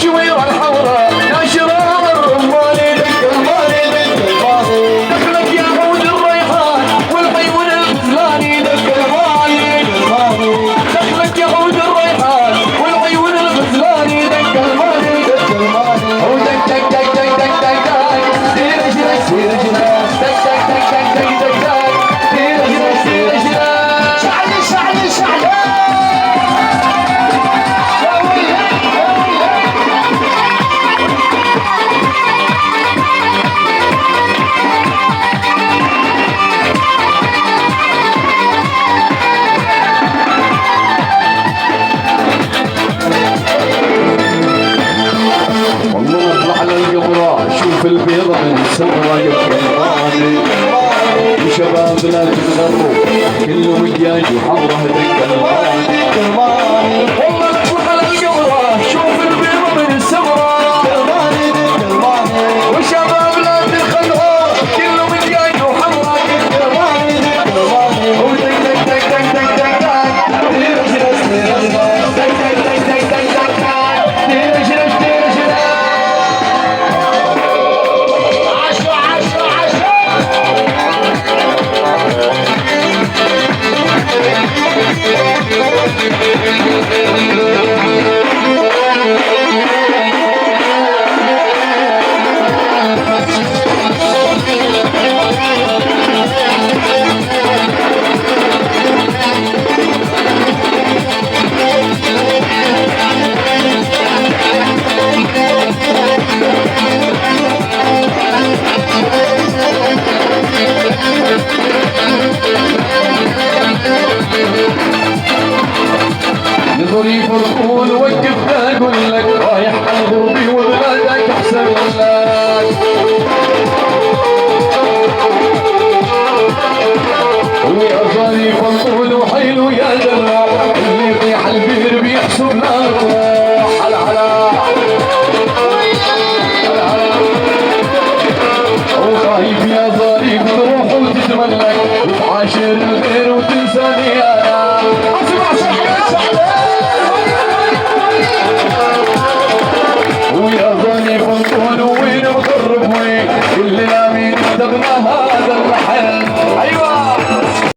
الشويرة الحمراء ناشرة والرمان دق الماني دق الماني دخلك يا عود الريحان والعيون الغزلاني دق الماني دق الماني دخلك يا عود الريحان والعيون الغزلاني دق الماني دق الماني ودق دق دق دق دق دق دق سير جنك سير جنك دق دق دق دق دق دق دق سير جنك سير جنك شعلي شعلي شعلي شوف البيضة من السمرة يبقى وشباب لا تتغروا كلهم الجاج وحمره دق الماني والله نطلع على القمرة شوف البيضة من السمرة وشباب لا تتغروا كلهم الجاج وحمره دق الماني ودق دق دق دق دق دق دق دير جلس دير جلس دق دق دق دق دق دق دق دير جلس دير جلس نظري فرقون وقف اقول لك رايح على غربي وبلادك احسن لك ويا ظري فرقون وحيلو يا دلع اللي يطيح البير بيحسب نار على على وخايف يا ظريف تروح وتتملك وتعاشر